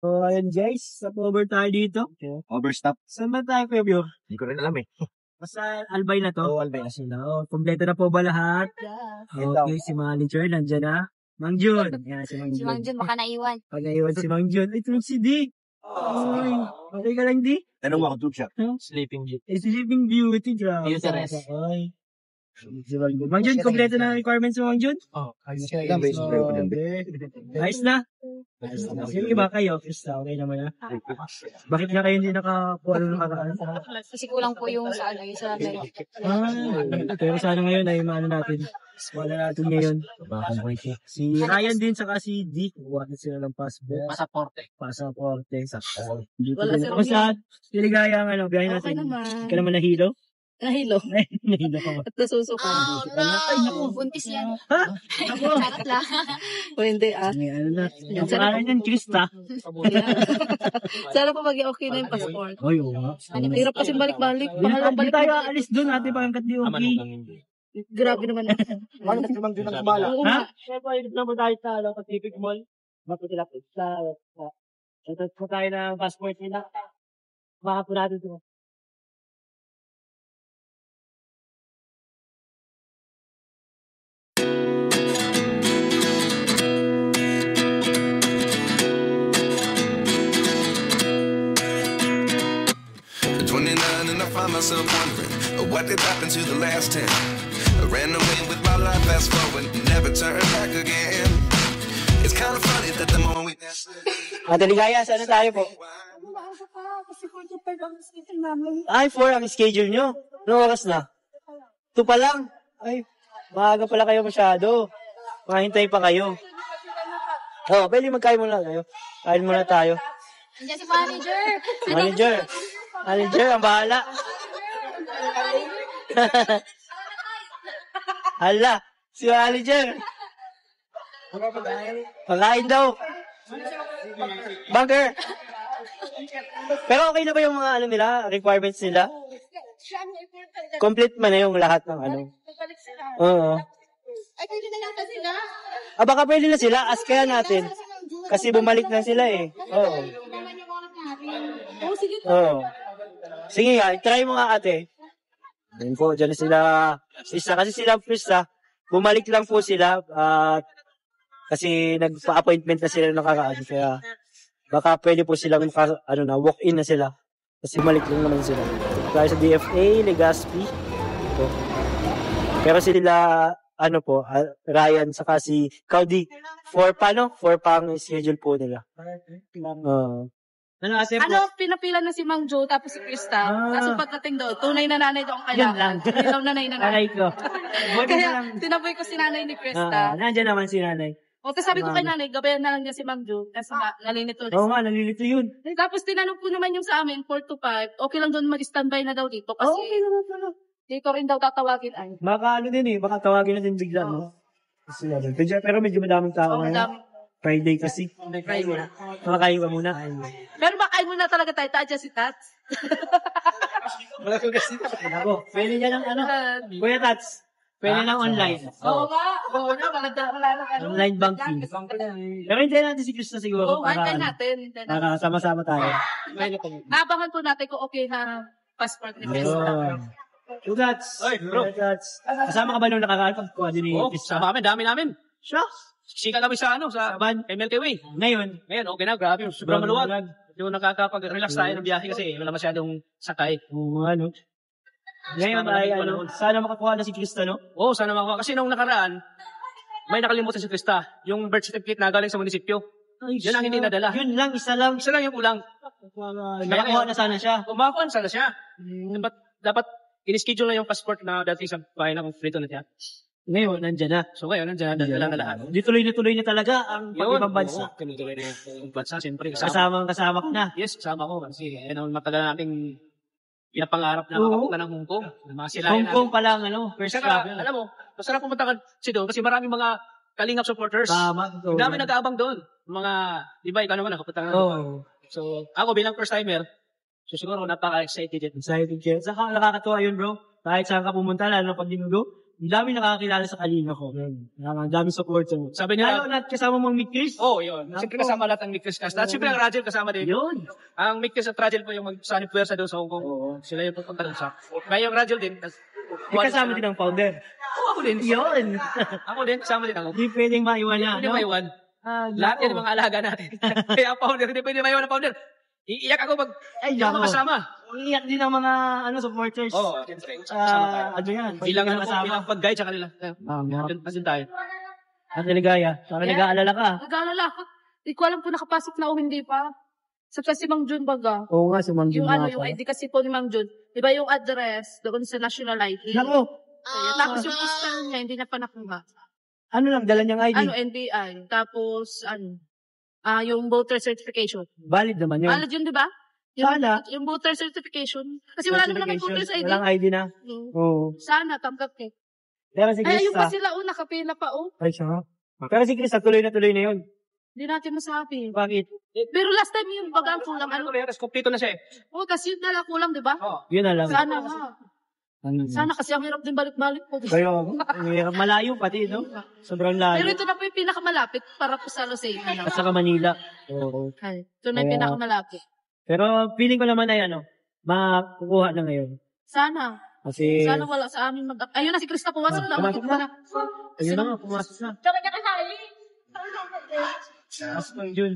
So, ayun guys, sa over tayo dito. Overstop. Saan ba tayo, Kuya Bio? Hindi ko rin alam eh. Basta Albay na to. Oo, Albay na sila. Kompleto na po ba lahat? Okay, si manager nandiyan na. Mang Jun. Yan, si Mang Si Mang Jun. Jun, baka naiwan. Pag naiwan si Mang Jun, ay tulog si D. Ay, okay ka lang, D? Tanong mo ako, tube shop. Sleeping Beauty. Sleeping Beauty, grabe. Uterus. Ay. Si Mang Jun. Mang Jun, kompleto na ang requirements mo, Mang Jun? Ayos ka lang. Ayos na? Yung iba kayo, okay naman na. Bakit nga kayo hindi nakakuha ng nakaraan? Kasi kulang po yung sa ano, yung sa live. Pero sana ngayon ay maano natin. Wala natin ngayon. Si Ryan din saka si Dick. Kuha na sila ng passport. Pasaporte. Wala sa Tapos lahat, niligaya ang ano, biyahe Okay natin. naman. Hindi ka naman nahilo? Nahilo. Nahilo ka ba? At nasusukan. Ay, naku. Buntis yan. Ha? Charot lang. O hindi May ano na. Yung pangalan yan, Krista. Sana po maging okay na yung passport. Oy, oo nga. Hirap kasi balik-balik. Hindi tayo aalis doon, ate pangkat di okay. Grabe naman. Ano si Mang Jun ang kumala? Oo Ha? nga. Siyempre, na mo tayo sa Pacific Mall. Maputilap sa ito po tayo ng passport nila. Baka po natin ito. At 29 and I find myself wondering what did happen to the last 10. I ran away with my life, fast forward, never turn back again. It's kind of funny that the more we Ate Ligaya, saan na tayo po? Ay, 4 ang schedule nyo. Anong oras na? 2 pa lang? Ay, maaga pala kayo masyado. Mahintay pa kayo. Oo, pwede magkain muna kayo. Kain muna tayo. Nandiyan si manager. Manager, ang bahala. Hala, si manager. Pagkain daw. Burger. Pero okay na ba yung mga ano nila, requirements nila? Complete man na yung lahat ng ano. Oo. Ay, pwede na yata sila. Baka pwede na sila, ask kaya natin. Kasi bumalik na sila eh. Oo. Oo, sige. Oo. Sige nga, try mo nga ate. Ayun po, dyan na sila. Kasi sila Krista, bumalik lang po sila. Kasi nagpa-appointment na sila nakakaano. Kaya baka pwede po silang walk-in na sila. Kasi bumalik lang naman sila. Tayo sa DFA, Legazpi. Ito. Pero sila, Ryan, saka si Cody. 4 pa ang schedule po nila. Pinapila na si Mang Jo tapos si Krista. Kaso pagdating doon, tunay na nanay doon ang kailangan. Hindi daw nanay na nanay. Ko. Kaya tinaboy ko si nanay ni Krista. Nandiyan naman si nanay. O, tapos sabi ko kay nanay, gabayan na lang niya si Mang Jo. Kasi nalinito ulit. Oo nga, nalilito yun. Tapos tinanong po naman yung sa amin, 4 to 5. Okay lang doon mag-standby na daw dito. Kasi Okay naman pala. dito rin daw tatawagin ay. Baka baka tawagin natin bigla, no? Pero medyo madaming tao ngayon. Madami. Friday kasi. Try mo na. Makakain ka muna. Pero makain mo na talaga tayo. Tadya si Tats. Wala ko kasi. Ako, pwede niya ng Kuya Tats, pwede ng online. Oo nga. Oo nga. Wala na ano. Online banking. Pero hintayin natin si Krista siguro. Oo, hintayin natin. Para sama-sama tayo. Abangan po natin kung okay na passport ni Krista. Two Tats. Oy, bro. Kasama ka ba nung nakaraan pagkuha din ni Oo, Krista? sama kami, dami namin. Shucks. Sika kami sa MLK Way. Ngayon, Okay na, grabe. Sobrang maluwag. Yung nakakapag-relax tayo ng biyahe kasi wala masyadong sakay. Ngayon ay sana makakuha na si Krista, no? Oo, sana makuha. Kasi nung nakaraan, may nakalimutan si Krista. Yung birth certificate na galing sa munisipyo. Yun ang hindi nadala. Yun lang, isa lang. Isa lang yung kulang. Nakakuha na sana siya. Kumakuha sana siya. Dapat in-schedule na yung passport na dating sa bahay na kompleto na siya. Ngayon, nandyan na. So ngayon, nandiyan, dala na lahat. Di tuloy na talaga ang pag-ibang bansa. Tinutuloy na yung bansa, siyempre. Kasama ka na. Yes, kasama ko. Kasi yan ang matagal nating pinapangarap na makapunta ng Hong Kong. Hong Kong pa lang, first travel. Alam mo, masarap pumunta kasi doon kasi maraming mga Kalingap supporters. Tama. Dami nag-aabang doon. Mga, di ba, ikaw naman, nakapunta nga doon. So, ako bilang first timer, so siguro napaka-excited. Excited siya. Saka nakakatuwa yun, bro. Kahit saan ka pumunta, lalo pag dinugo, Ang dami nakakilala sa Kalinga ko. Ang dami supporter. Sabi Lalo nila, na kasama mong Mick Chris. oh, yun. Siyempre kasama lahat ng Mick Cast. At siyempre ang Rajel kasama din. Yun. Ang Mick at Rajel po yung magsanib puwersa doon sa Hong Kong. Sila yung pupunta doon sa. Kaya yung Rajel din. May kasama din ang founder. Ako din. Yun. Ako din, kasama din ako. Hindi pwedeng maiwala. Hindi maiwan. Lahat yan ang mga alaga natin. Kaya founder, hindi pwede maiwan ang founder. Iiyak ako pag hindi ako kasama. Iiyak din ang mga supporters. Oo. Ano yan? Bilang pag-guide sa kanila. Asin tayo. At Ligaya, para nag-aalala ka. Nag-aalala ako. Hindi ko alam kung nakapasok na o hindi pa. Sa kasi Mang Jun baga. Oo nga, si Mang Jun. Yung ID kasi po ni Mang Jun. Di ba yung address doon sa National ID? Nako, Tapos yung postal niya, hindi na pa nakuha. ano lang, dala niyang ID. NBI. Tapos, yung voter certification. Valid naman yun. Valid yun, di ba? Sana. Yung voter certification. Kasi wala naman ng voter's ID. Walang ID na. Oo. Sana, tanggap eh. Pero si Ayun pa Krista. sila, nakapila pa, Ay, siya. Pero si Krista, tuloy na yun. Hindi natin masabi. Bakit? Pero last time yung bagang kulang, Tapos kompleto na siya eh. kasi yun nala kulang, di ba? Yun na lang. Sana nga. Sana kasi ang hirap din balik-balik po. Kayo, malayo pati, no? Sobrang Pero layo. ito na po yung pinakamalapit para po sa Lucena. At saka Manila. Oo. Ito na yung pinakamalapit. Pero feeling ko naman ay makukuha na ngayon. Sana. Kasi, Sana wala sa amin ayun na si Krista, pumasok na. pumasok na. ayun na nga, pumasok na. Tsaka niya kasali. Mas Mang Jun.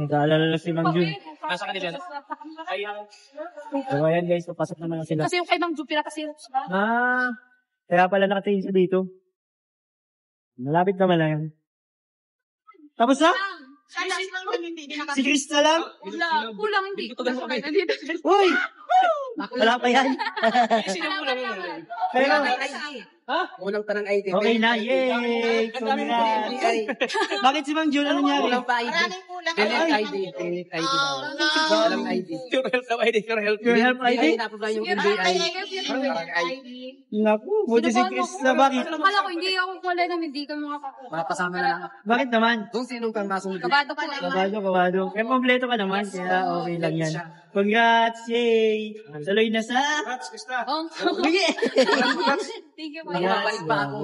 Nag-aalala na si Mang Jun. Nasa kanila na. So, ayan guys, papasok naman na sila. Kasi yung kay Mang Jupira kasi Kaya pala nakatingin siya dito. Malapit naman na yan. Tapos na? Si Krista lang? Kulang hindi. Uy! Wala pa yan. Sino mo lang yun? Pero, Unang tanang ID. okay na. Yay! Congrats! Bakit si Mang Jun? Ano nangyari? Kulang pa ID. Delete ID. Delete ID daw. Walang ID. Your help na ID. Your help. Your help ID? Tapos ba yung NBI? Naku, buti si Krista. Bakit? Akala ko hindi ako wala na hindi ka makakuha. Mapasama na lang. Bakit naman? Kung sinong kang masunod. Kabado ko na. Kabado. Kaya kompleto ka naman. Kaya okay lang yan. Congrats! Yay! Tuloy na sa... Krista. Sige! Thank you, Bumabalik pa ako.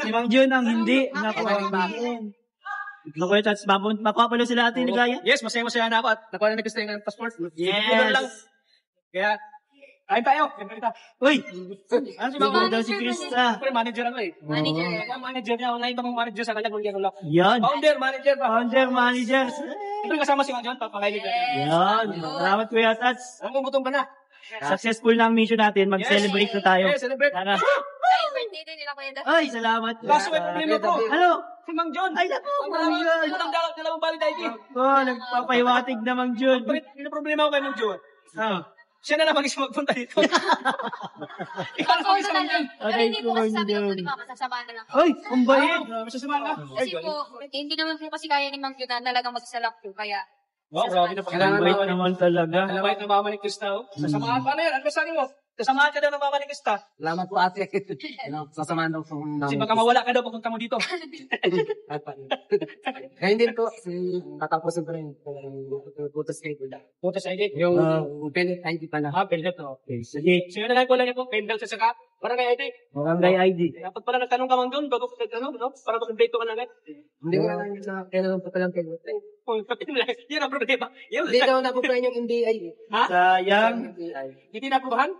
Si Mang Jun ang hindi. Naku, ang hindi. Naku, tats, mapapalo sila Ate Ligaya. Yes, masaya-masaya na ako at nakuha na ni Krista yung passport. Yes! Lang. Kaya, kain tayo. Uy! Ano si Siguro Mama? daw si Krista. Siyempre, manager ako eh. Manager. Ang manager niya, online pa mong manager sa kanya kung lang. Yan. Founder, manager pa. Founder, managers. Ito yung kasama si Mang John, papakailig ka. Yan. Salamat Kuya Tats. Ang gutom ka na. Successful na ang mission natin. Mag-celebrate na tayo. Yes, celebrate. Tara. Ay, birthday din nila kuya. Ay, salamat. Kaso may problema ko. Ano? Si Mang John. Ay, naku, Mang Jun. Ang dalawang valid ID. Nagpapahiwatig na Mang Jun. May problema ko kay Mang John. Siya na lang mag-isa magpunta dito. Ikaw na mag-isa Mang John. Okay, Hindi po kasi sabi ko, di ba, masasama na lang. Ay, ang bayit. Masasama ka. Kasi po, hindi naman po kasi kaya ni Mang Jun na talagang magsalak po. Kaya, Wow, grabe na Ang bayit naman talaga. Alam ng mama ni Krista. Sasamahan pa na yan. Ano sabi mo? Sasamahan ka daw ng mama ni Krista. Salamat po ate. Sasamahan daw po. Kasi baka mawala ka daw papunta mo dito. Ngayon din po, tatapusin ko rin. Putos kayo. Putas ID. Yung Pellet ID pa na. Pellet. Okay, sige. So yun na lang ko lang yung pendal sa saka. Parang kay ID. Barangay ID. Dapat pala nagtanong ka Mang John bago ka nagtanong, no? Para mag-update ka na agad. Hindi ko na lang kailangan pa palang kayo. Yan ang problema. Hindi daw napupunan yung NBI. Sayang. Hindi napubahan?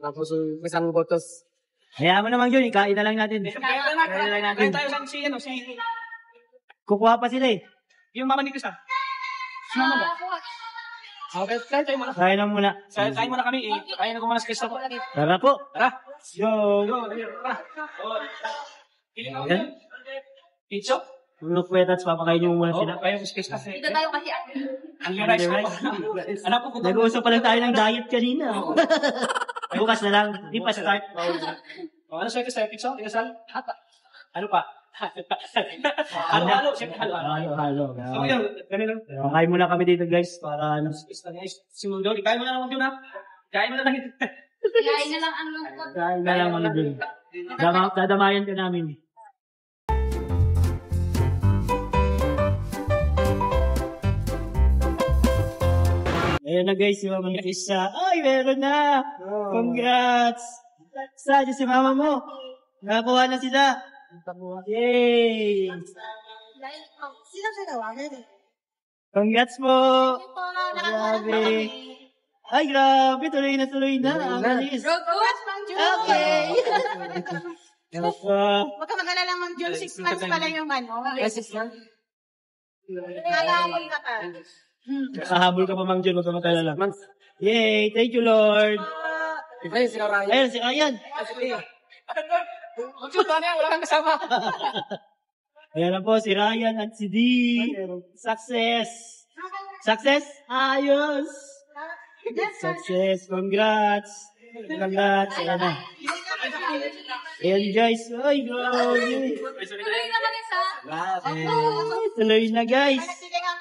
Tapos isang botos. Hayaan mo naman yun. Ikain na lang natin. Kaya na natin. Kaya tayo sa si Kukuha pa sila eh. yung mama ni Krista. Mama mo. Okay, kaya tayo muna. Kain na muna. Kain muna kami. Kaya na ko muna sa Krista po. Tara po. Tara. Yo. Tara. Yan. Pizza? Ulo Kuya Tats, papakain niyo muna sila. Kaya ko sa Krista. dito tayo kasi. Ang rice ko. Anak ko. Nag-uusap pa lang tayo ng diet kanina. Bukas na lang. Hindi pa start. Ano sa'yo Krista? Pizza? Inasal? Ano pa? Halo. Siyempre halo. Halo. So yun, ganun lang. Kain muna kami dito guys para ano. Si Mundo, kain mo na lang yun ha. Kain mo na lang yun. Kain na lang ang lungkot. Kain na lang mga dun. Dadamayan ka namin. Ayan na guys, si Mama Krista. Ay, meron na! Congrats! Saan si mama mo? Nakakuha na sila. Yay! Sino sinawa? Congrats po! Grabe! Ay, grabe! Tuloy na. Ang alis. Congrats, Mang Jun! Okay! Huwag ka mag-alala, Mang Jun. 6 months pala yung ano. Nakahamon ka pa. Kahabol ka pa, Mang Jun. Huwag ka magalala. Yay! Thank you, Lord! Ayun, si Ryan. Ayun, si Ryan. Wala kang kasama. Ayan na po, si Ryan at si D. Success! Success? Ayos! Success! Congrats! Ayan na. Ayan guys. Ay, grabe. Tuloy na kami sa... Tuloy na guys.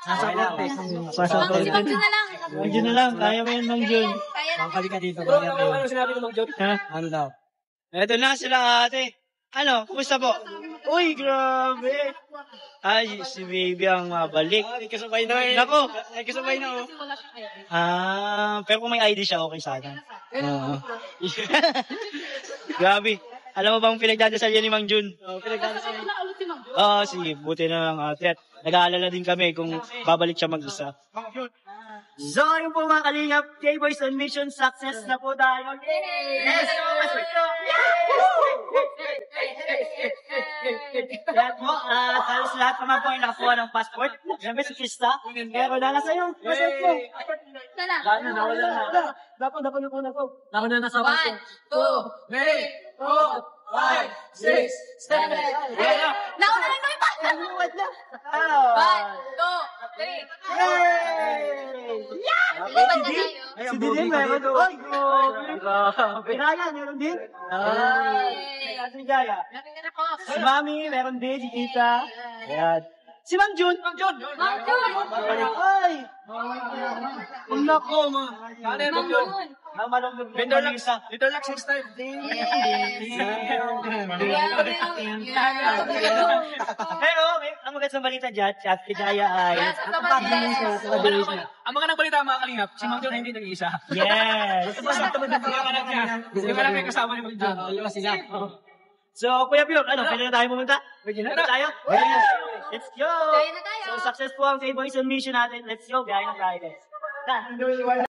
Mang Jun na lang. Mang Jun na lang. Kaya mo yan, Mang Jun. Kaya na. Balik ka dito. Ano sinabi ng Mang Jun? Ha? Ano daw? Eto na sila ate. Ano? Kumusta po? Uy, grabe. Ay, si baby ang mabalik. Kasabay na eh. Nako. Kasabay na oh. Kasi wala siya kaya. Pero kung may ID siya, okay sana. Grabe. Alam mo bang pinagdadasal yan ni Mang Jun? Kasi wala ulit si Mang Jun. Sige. Buti na lang ate. At nag-aalala din kami kung babalik siya mag-isa. So, yun po mga kalingap. K-Boys on Mission. Success na po tayo. Yes! Lahat mo, halos lahat naman po ay nakakuha ng passport. Siyempre si Krista. Pero na nasa iyo. Passport po. Ito na. Nawala na. Dapat na po. Ako na nasa 1, 2, 3, 4, 5, 6, 7, 8. Nauna na yung pa. 1, 2, 3. Lipat na tayo. Si Didi meron doon. Ay, grabe. Ryan, meron din. Si Jaya. Nakikita ko. Si Mami, meron din. Si Tita. Ayan. Si Mang Jun. Mang Jun. Ay! Ang nako, mga. Mang Jun. Ang malungkot. Vendor lang next time. Pero, ang magandang sa balita dyan, si Ate Jaya ay... Ang mga nagbalita mga kalingap, si Mang Jun ay hindi nag-iisa. Yes! Hindi ka lang may kasama ni Mang Jun. sila. So, Kuya Pio, pwede na tayo pumunta? Pwede na tayo? Let's go! Kaya na tayo. So, success po ang K-Boys on Mission natin. Let's go, gaya na tayo.